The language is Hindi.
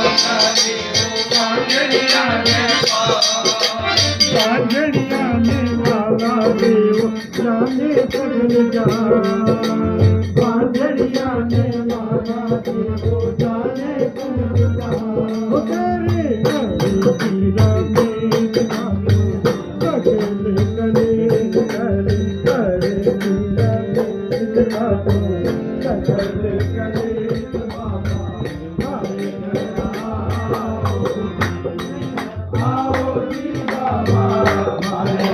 जाने सगल जान बांधड़िया ने माना देवो जाने सगल जान तेरे पीरा में जानो सगल करे करे करे पीरा में जानो सगल करे बाबा हरे आओ जी बाबा हरे